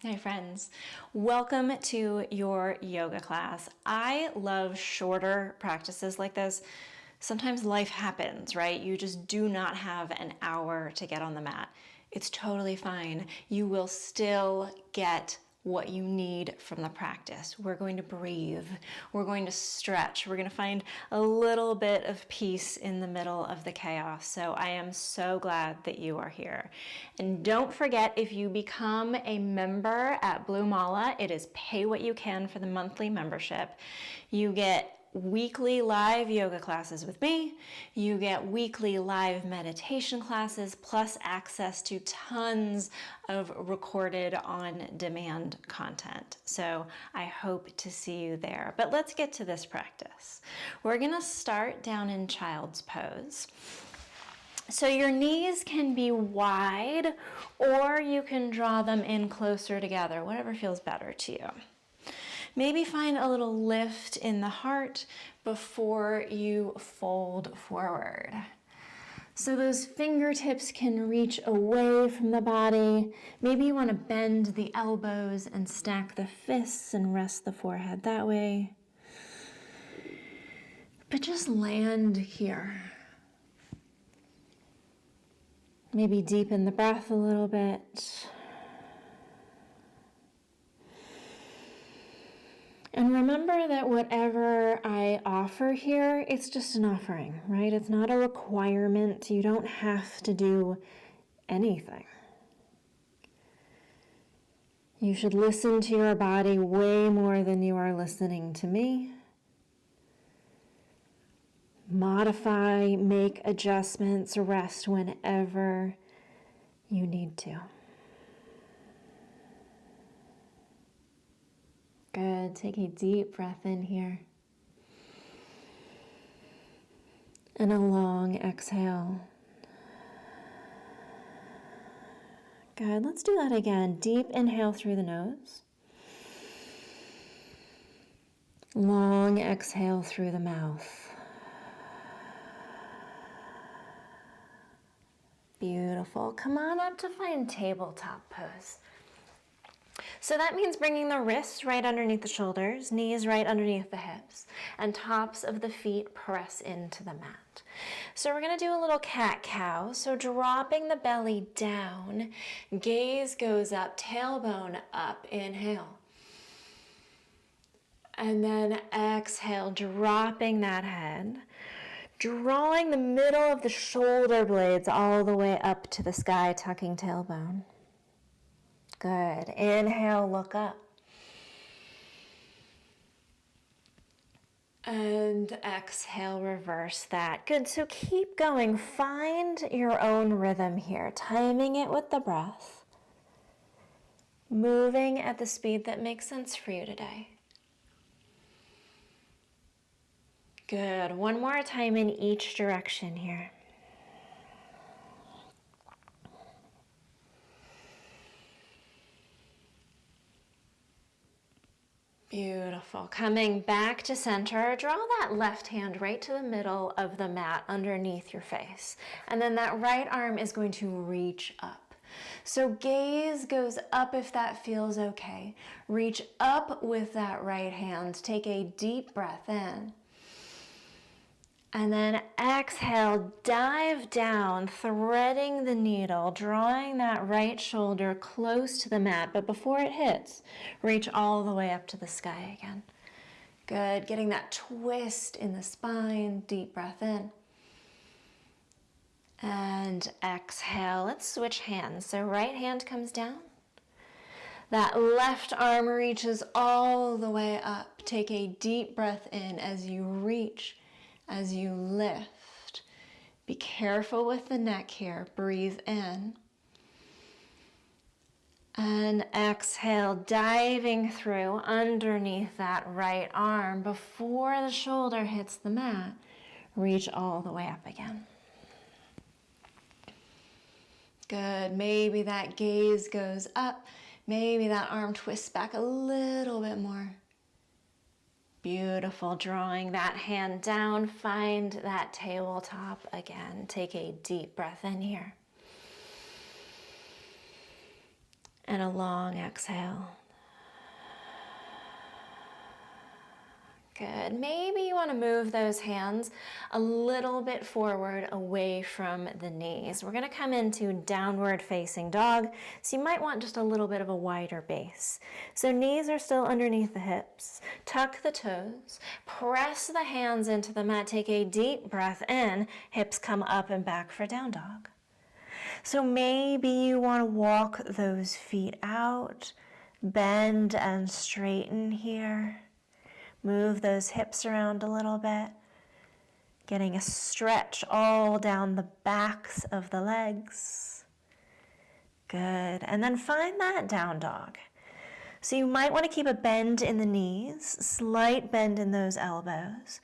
Hey friends, welcome to your yoga class. I love shorter practices like this. Sometimes life happens, right? You just do not have an hour to get on the mat. It's totally fine. You will still get what you need from the practice. We're going to breathe. We're going to stretch. We're going to find a little bit of peace in the middle of the chaos. So I am so glad that you are here. And don't forget, if you become a member at Blue Mala, it is pay what you can for the monthly membership. You get weekly live yoga classes with me. You get weekly live meditation classes, plus access to tons of recorded on-demand content. So I hope to see you there. But let's get to this practice. We're gonna start down in child's pose. So your knees can be wide, or you can draw them in closer together, whatever feels better to you. Maybe find a little lift in the heart before you fold forward. So those fingertips can reach away from the body. Maybe you want to bend the elbows and stack the fists and rest the forehead that way. But just land here. Maybe deepen the breath a little bit. And remember that whatever I offer here, it's just an offering, right? It's not a requirement. You don't have to do anything. You should listen to your body way more than you are listening to me. Modify, make adjustments, rest whenever you need to. Good. Take a deep breath in here. And a long exhale. Good. Let's do that again. Deep inhale through the nose. Long exhale through the mouth. Beautiful. Come on up to find tabletop pose. So that means bringing the wrists right underneath the shoulders, knees right underneath the hips, and tops of the feet press into the mat. So we're going to do a little cat-cow. So dropping the belly down, gaze goes up, tailbone up, inhale. And then exhale, dropping that head, drawing the middle of the shoulder blades all the way up to the sky, tucking tailbone. Good. Inhale, look up. And exhale, reverse that. Good. So keep going. Find your own rhythm here, timing it with the breath, moving at the speed that makes sense for you today. Good. One more time in each direction here. Beautiful. Coming back to center, draw that left hand right to the middle of the mat underneath your face. And then that right arm is going to reach up. So gaze goes up if that feels okay. Reach up with that right hand. Take a deep breath in. And then exhale, dive down, threading the needle, drawing that right shoulder close to the mat. But before it hits, reach all the way up to the sky again. Good. Getting that twist in the spine. Deep breath in. And exhale. Let's switch hands. So right hand comes down. That left arm reaches all the way up. Take a deep breath in as you reach. As you lift, be careful with the neck here. Breathe in. And exhale, diving through underneath that right arm before the shoulder hits the mat. Reach all the way up again. Good. Maybe that gaze goes up. Maybe that arm twists back a little bit more. Beautiful. Drawing that hand down, find that tabletop again. Take a deep breath in here. and a long exhale. Good. Maybe you want to move those hands a little bit forward away from the knees. We're going to come into downward facing dog, so you might want just a little bit of a wider base. So knees are still underneath the hips. Tuck the toes. Press the hands into the mat. Take a deep breath in. Hips come up and back for down dog. So maybe you want to walk those feet out, bend and straighten here. Move those hips around a little bit, getting a stretch all down the backs of the legs. Good. And then find that down dog. So you might want to keep a bend in the knees, slight bend in those elbows.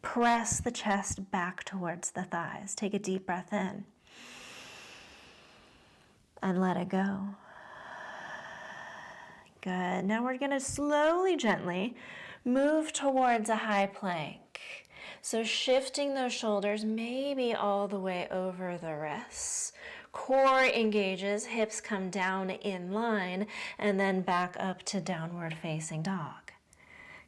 Press the chest back towards the thighs. Take a deep breath in. And let it go. Good. Now we're going to slowly, gently move towards a high plank. So shifting those shoulders maybe all the way over the wrists. Core engages, hips come down in line, and then back up to downward facing dog.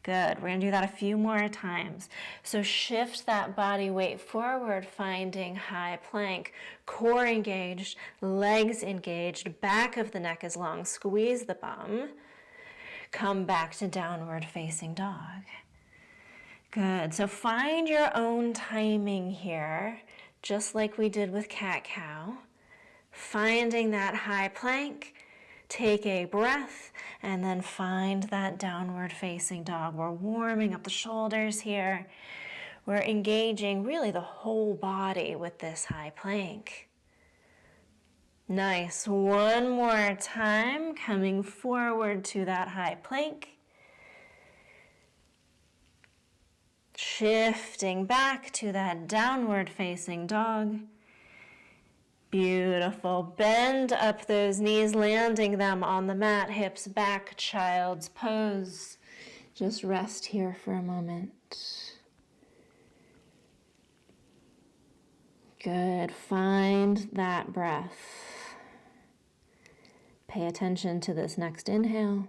Good. We're going to do that a few more times. So shift that body weight forward, finding high plank. Core engaged, legs engaged, back of the neck is long. Squeeze the bum. Come back to downward facing dog. Good. So find your own timing here, just like we did with cat-cow. Finding that high plank, take a breath, and then find that downward facing dog. We're warming up the shoulders here. We're engaging really the whole body with this high plank. Nice. One more time, coming forward to that high plank. Shifting back to that downward facing dog. Beautiful. Bend up those knees, landing them on the mat, hips back, child's pose. Just rest here for a moment. Good. Find that breath. Pay attention to this next inhale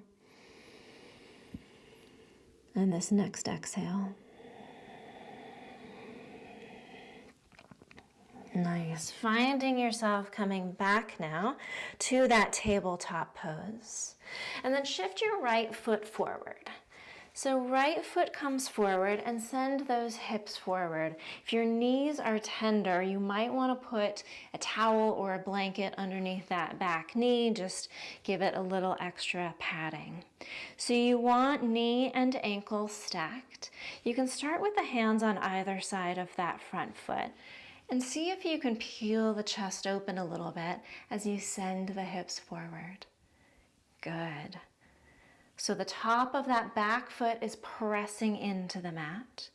and this next exhale. Nice. Finding yourself coming back now to that tabletop pose. And then shift your right foot forward. So right foot comes forward and send those hips forward. If your knees are tender, you might want to put a towel or a blanket underneath that back knee. Just give it a little extra padding. So you want knee and ankle stacked. You can start with the hands on either side of that front foot. And see if you can peel the chest open a little bit as you send the hips forward. Good. So the top of that back foot is pressing into the mat.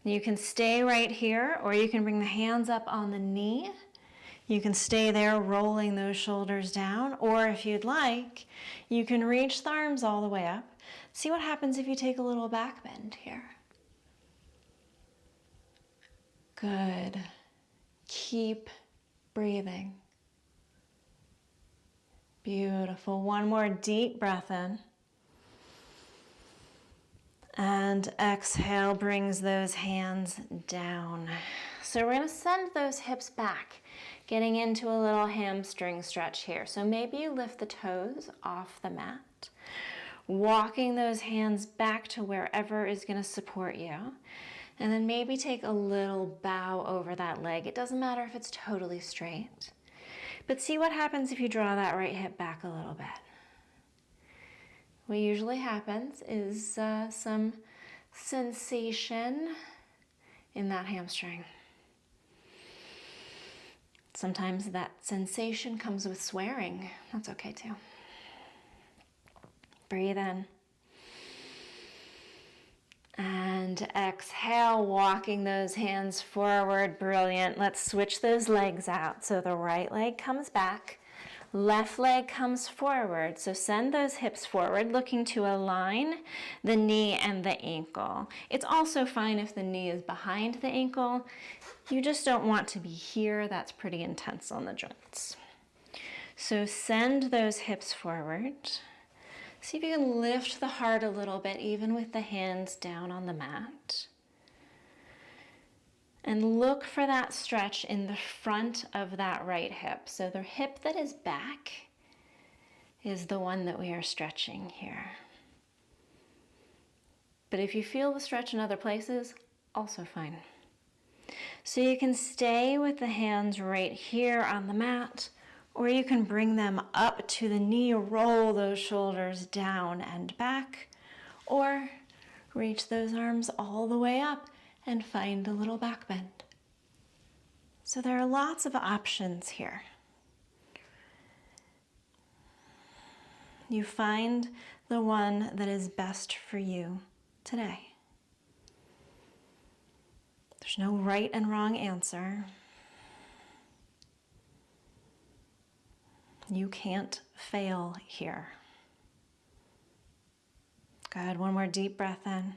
You can stay right here, or you can bring the hands up on the knee. You can stay there rolling those shoulders down, or if you'd like, you can reach the arms all the way up. See what happens if you take a little back bend here. Good. Keep breathing. Beautiful. One more deep breath in. And exhale brings those hands down. So we're going to send those hips back, getting into a little hamstring stretch here. So maybe you lift the toes off the mat, walking those hands back to wherever is going to support you. And then maybe take a little bow over that leg. It doesn't matter if it's totally straight. But see what happens if you draw that right hip back a little bit. What usually happens is some sensation in that hamstring. Sometimes that sensation comes with swearing. That's okay too. Breathe in. And exhale, walking those hands forward. Brilliant. Let's switch those legs out. So the right leg comes back, left leg comes forward. So send those hips forward, looking to align the knee and the ankle. It's also fine if the knee is behind the ankle. You just don't want to be here. That's pretty intense on the joints. So send those hips forward. See if you can lift the heart a little bit, even with the hands down on the mat. And look for that stretch in the front of that right hip. So the hip that is back is the one that we are stretching here. But if you feel the stretch in other places, also fine. So you can stay with the hands right here on the mat, or you can bring them up to the knee, roll those shoulders down and back, or reach those arms all the way up and find a little back bend. So there are lots of options here. You find the one that is best for you today. There's no right and wrong answer. You can't fail here. Good, one more deep breath in.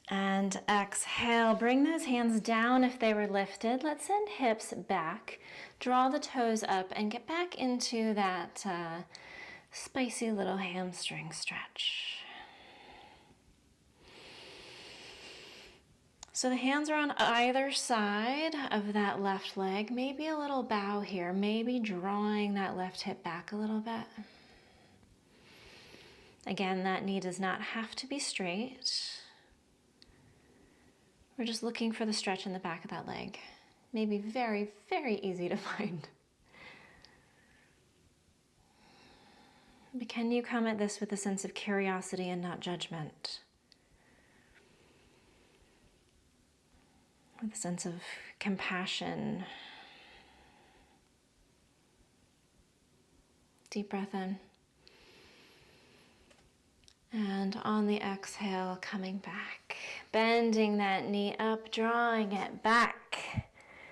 And exhale, bring those hands down if they were lifted. Let's send hips back. Draw the toes up and get back into that spicy little hamstring stretch. So the hands are on either side of that left leg. Maybe a little bow here. Maybe drawing that left hip back a little bit. Again, that knee does not have to be straight. We're just looking for the stretch in the back of that leg. Maybe very, very easy to find. But can you come at this with a sense of curiosity and not judgment? With a sense of compassion. Deep breath in. And on the exhale, coming back. Bending that knee up, drawing it back.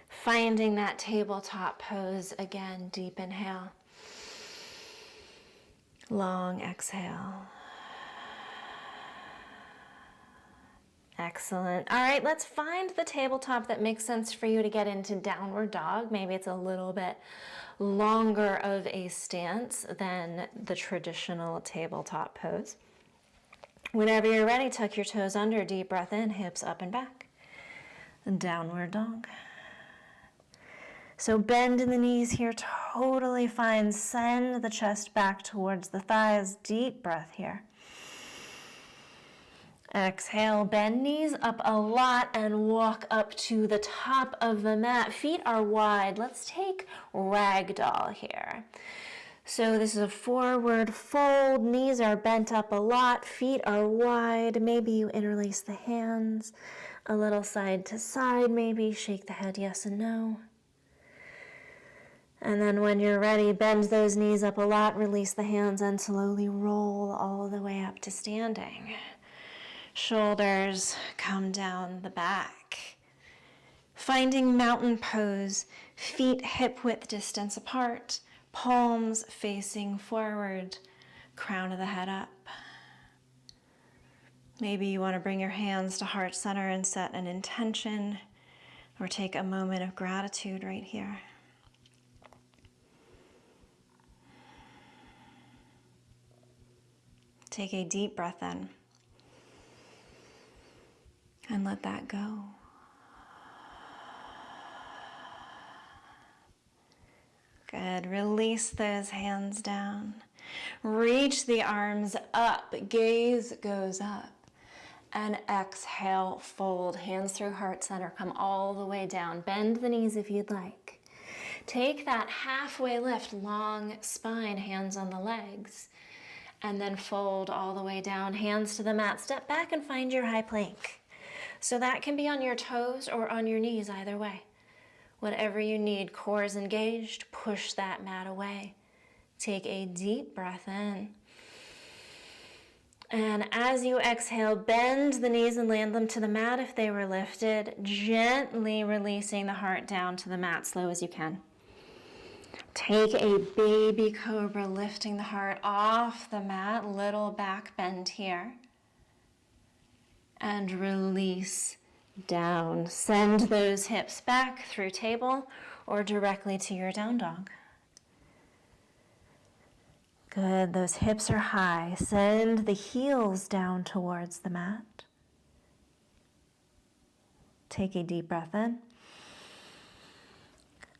Finding that tabletop pose again. Deep inhale. Long exhale. Excellent. All right, let's find the tabletop that makes sense for you to get into downward dog. Maybe it's a little bit longer of a stance than the traditional tabletop pose. Whenever you're ready, tuck your toes under, deep breath in, hips up and back. Downward dog. So bend in the knees here, totally fine. Send the chest back towards the thighs. Deep breath here. Exhale, bend knees up a lot and walk up to the top of the mat. Feet are wide. Let's take ragdoll here. So this is a forward fold. Knees are bent up a lot. Feet are wide. Maybe you interlace the hands a little side to side. Maybe shake the head yes and no. And then when you're ready, bend those knees up a lot. Release the hands and slowly roll all the way up to standing. Shoulders come down the back. Finding mountain pose, feet hip width distance apart, palms facing forward, crown of the head up. Maybe you want to bring your hands to heart center and set an intention, or take a moment of gratitude right here. Take a deep breath in. And let that go. Good. Release those hands down. Reach the arms up. Gaze goes up. And exhale, fold. Hands through heart center. Come all the way down. Bend the knees if you'd like. Take that halfway lift, long spine, hands on the legs. And then fold all the way down. Hands to the mat. Step back and find your high plank. So that can be on your toes or on your knees, either way. Whatever you need, core is engaged, push that mat away. Take a deep breath in. And as you exhale, bend the knees and land them to the mat if they were lifted, gently releasing the heart down to the mat, slow as you can. Take a baby cobra, lifting the heart off the mat, little back bend here. And release down. Send those hips back through table or directly to your down dog. Good, those hips are high. Send the heels down towards the mat. Take a deep breath in.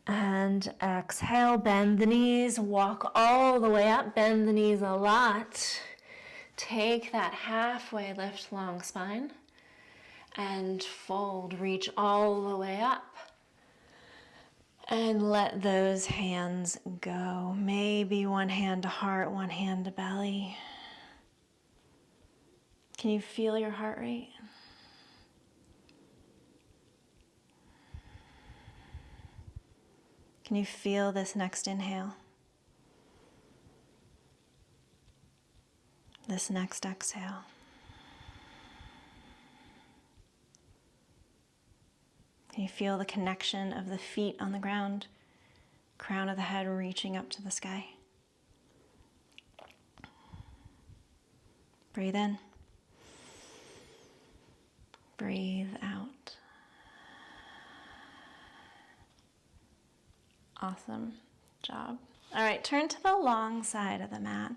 And exhale, bend the knees, walk all the way up, bend the knees a lot. Take that halfway lift, long spine, and fold, reach all the way up. And let those hands go. Maybe one hand to heart, one hand to belly. Can you feel your heart rate? Can you feel this next inhale? This next exhale. Can you feel the connection of the feet on the ground, crown of the head reaching up to the sky? Breathe in. Breathe out. Awesome job. All right, turn to the long side of the mat.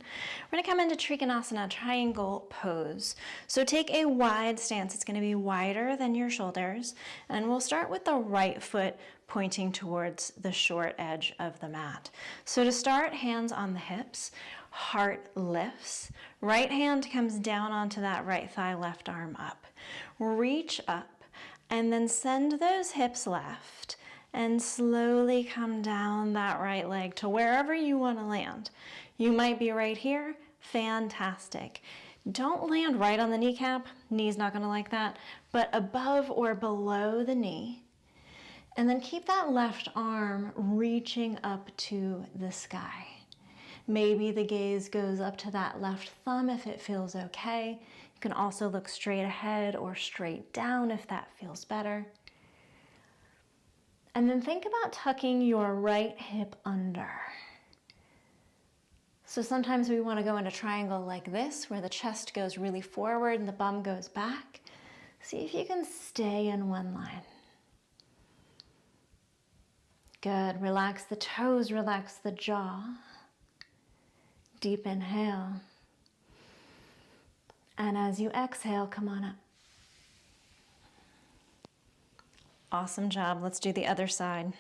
We're gonna come into Trikonasana, triangle pose. So take a wide stance. It's gonna be wider than your shoulders. And we'll start with the right foot pointing towards the short edge of the mat. So to start, hands on the hips, heart lifts. Right hand comes down onto that right thigh, left arm up. Reach up and then send those hips left. And slowly come down that right leg to wherever you want to land. You might be right here, fantastic. Don't land right on the kneecap, knee's not gonna like that, but above or below the knee. And then keep that left arm reaching up to the sky. Maybe the gaze goes up to that left thumb if it feels okay. You can also look straight ahead or straight down if that feels better. And then think about tucking your right hip under. So sometimes we want to go in a triangle like this, where the chest goes really forward and the bum goes back. See if you can stay in one line. Good, relax the toes, relax the jaw. Deep inhale. And as you exhale, come on up. Awesome job. Let's do the other side.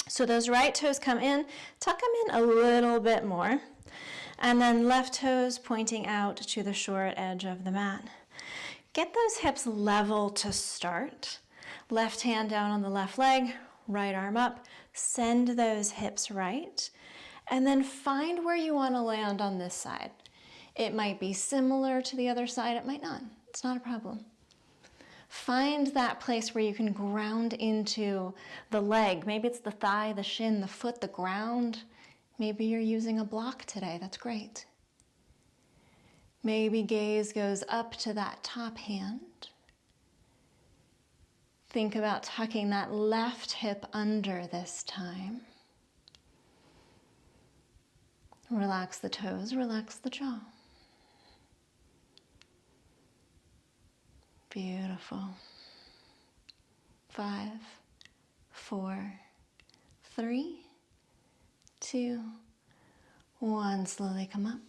So those right toes come in, tuck them in a little bit more, and then left toes pointing out to the short edge of the mat. Get those hips level to start. Left hand down on the left leg, right arm up, send those hips right, and then find where you want to land on this side. It might be similar to the other side, it might not. It's not a problem. Find that place where you can ground into the leg. Maybe it's the thigh, the shin, the foot, the ground. Maybe you're using a block today. That's great. Maybe gaze goes up to that top hand. Think about tucking that left hip under this time. Relax the toes, relax the jaw. Beautiful. 5, 4, 3, 2, 1. Slowly come up.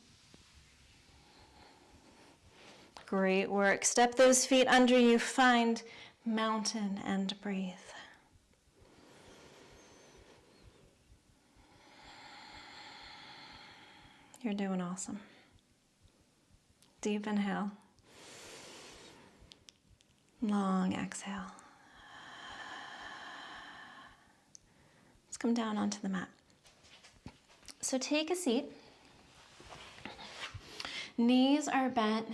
Great work. Step those feet under you. Find mountain and breathe. You're doing awesome. Deep inhale. Long exhale. Let's come down onto the mat. So take a seat. Knees are bent,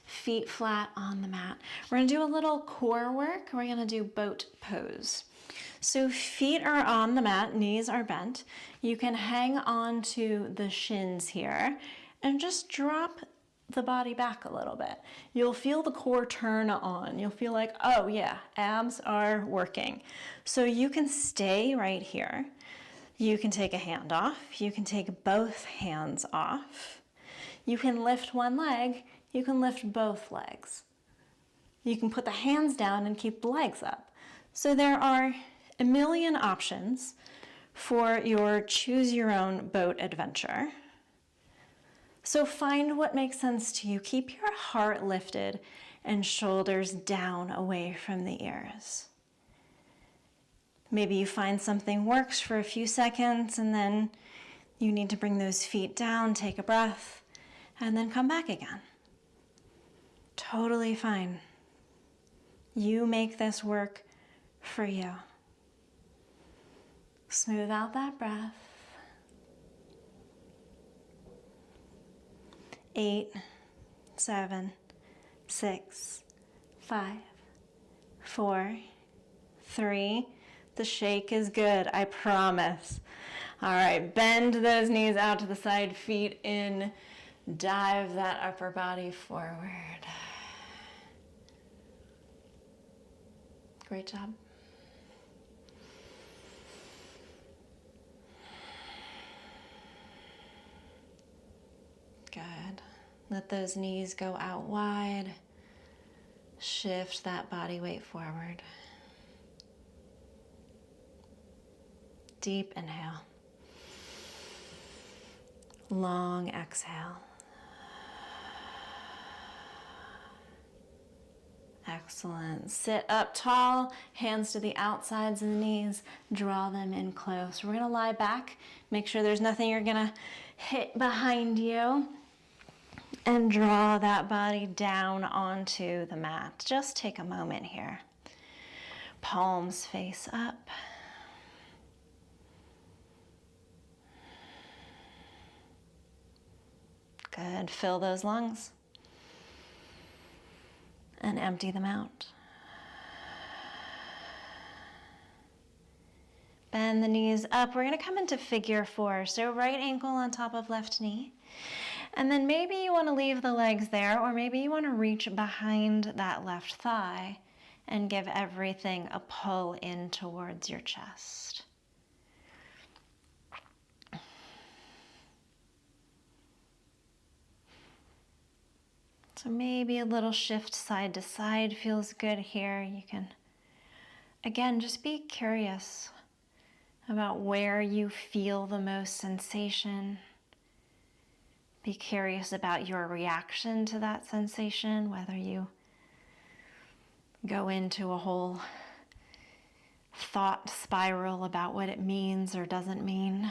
feet flat on the mat. We're gonna do a little core work. We're gonna do boat pose. So feet are on the mat, knees are bent. You can hang on to the shins here and just drop the body back a little bit. You'll feel the core turn on. You'll feel like, oh yeah, abs are working. So you can stay right here. You can take a hand off. You can take both hands off. You can lift one leg. You can lift both legs. You can put the hands down and keep the legs up. So there are a million options for your choose your own boat adventure. So find what makes sense to you. Keep your heart lifted and shoulders down away from the ears. Maybe you find something works for a few seconds and then you need to bring those feet down, take a breath, and then come back again. Totally fine. You make this work for you. Smooth out that breath. 8, 7, 6, 5, 4, 3. The shake is good, I promise. All right, bend those knees out to the side, feet in. Dive that upper body forward. Great job. Good. Let those knees go out wide. Shift that body weight forward. Deep inhale. Long exhale. Excellent. Sit up tall, hands to the outsides of the knees, draw them in close. We're going to lie back, make sure there's nothing you're going to hit behind you, and draw that body down onto the mat. Just take a moment here. Palms face up. Good. Fill those lungs. And empty them out. Bend the knees up. We're going to come into figure 4. So right ankle on top of left knee. And then maybe you want to leave the legs there, or maybe you want to reach behind that left thigh and give everything a pull in towards your chest. So maybe a little shift side to side feels good here. You can, again, just be curious about where you feel the most sensation. Be curious about your reaction to that sensation, whether you go into a whole thought spiral about what it means or doesn't mean.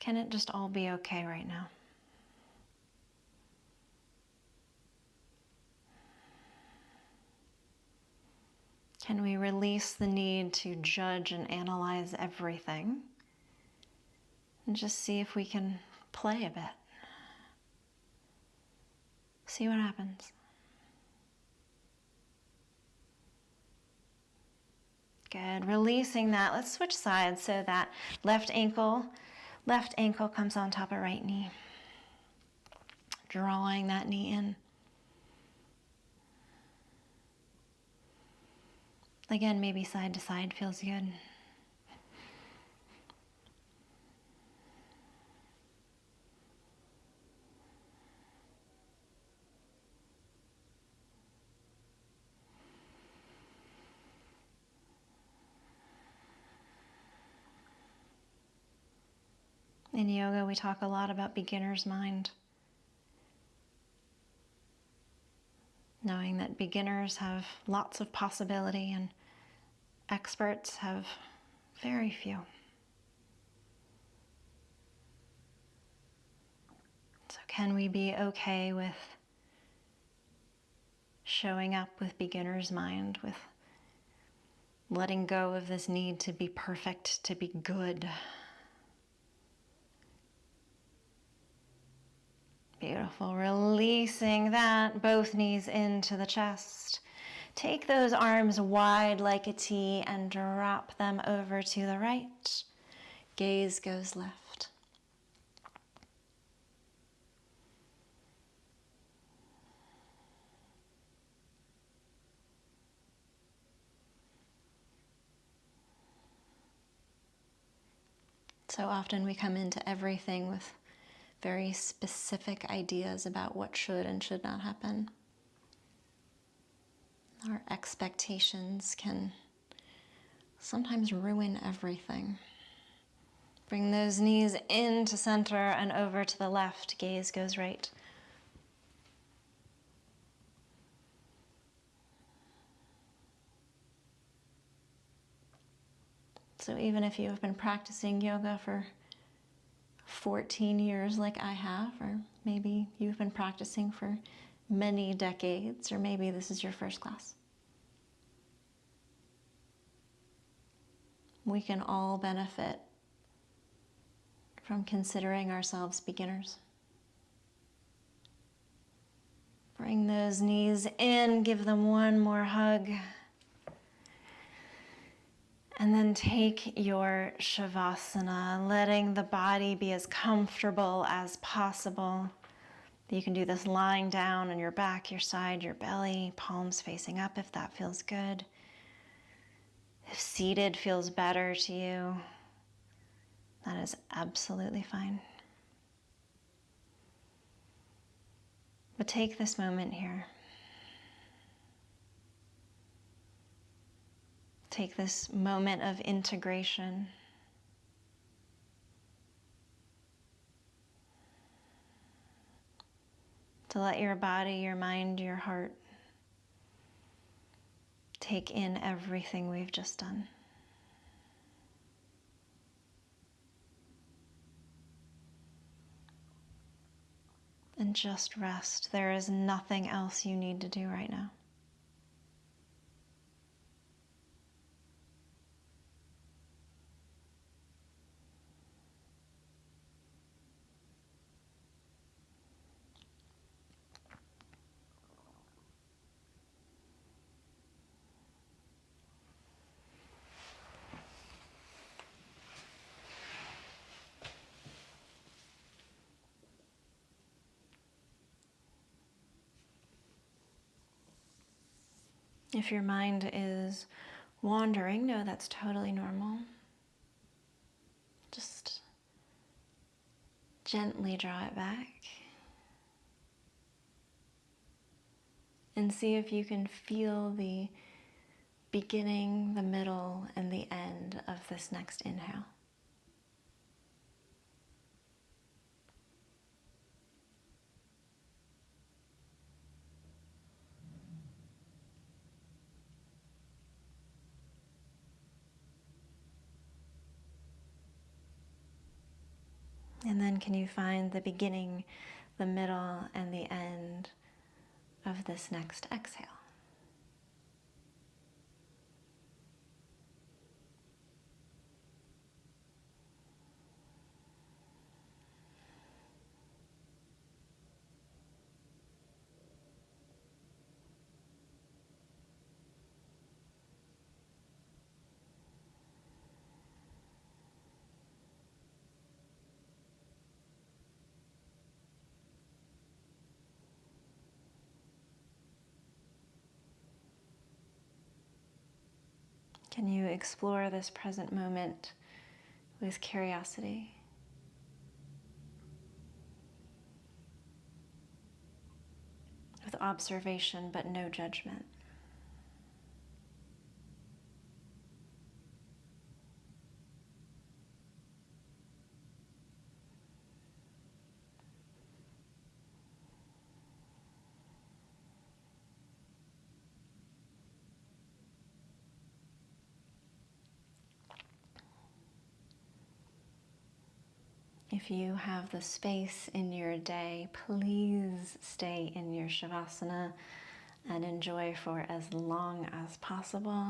Can it just all be okay right now? Can we release the need to judge and analyze everything and just see if we can play a bit? See what happens. Good. Releasing that. Let's switch sides so that left ankle comes on top of right knee. Drawing that knee in. Again, maybe side to side feels good. In yoga, we talk a lot about beginner's mind. Knowing that beginners have lots of possibility and experts have very few. So can we be okay with showing up with beginner's mind, with letting go of this need to be perfect, to be good? Beautiful. Releasing that, both knees into the chest. Take those arms wide like a T and drop them over to the right. Gaze goes left. So often we come into everything with very specific ideas about what should and should not happen. Our expectations can sometimes ruin everything. Bring those knees into center and over to the left. Gaze goes right. So even if you have been practicing yoga for 14 years like I have, or maybe you've been practicing for many decades, or maybe this is your first class, we can all benefit from considering ourselves beginners. Bring those knees in, give them one more hug. And then take your Shavasana, letting the body be as comfortable as possible. You can do this lying down on your back, your side, your belly, palms facing up if that feels good. If seated feels better to you, that is absolutely fine. But take this moment here. Take this moment of integration. To let your body, your mind, your heart take in everything we've just done. And just rest. There is nothing else you need to do right now. If your mind is wandering, no, that's totally normal. Just gently draw it back. And see if you can feel the beginning, the middle, and the end of this next inhale. And then can you find the beginning, the middle, and the end of this next exhale? Can you explore this present moment with curiosity? With observation, but no judgment. If you have the space in your day, please stay in your Shavasana and enjoy for as long as possible.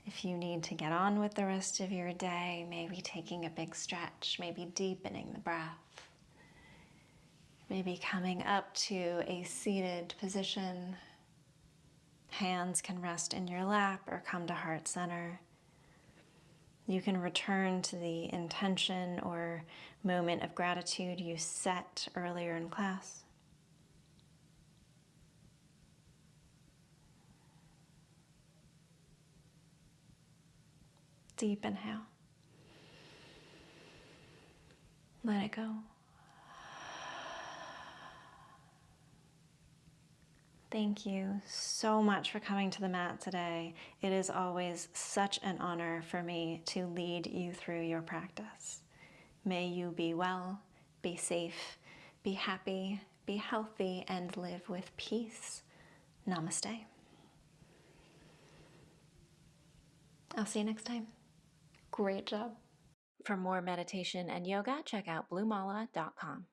If you need to get on with the rest of your day, maybe taking a big stretch, maybe deepening the breath, maybe coming up to a seated position. Hands can rest in your lap or come to heart center. You can return to the intention or moment of gratitude you set earlier in class. Deep inhale. Let it go. Thank you so much for coming to the mat today. It is always such an honor for me to lead you through your practice. May you be well, be safe, be happy, be healthy, and live with peace. Namaste. I'll see you next time. Great job. For more meditation and yoga, check out bluemala.com.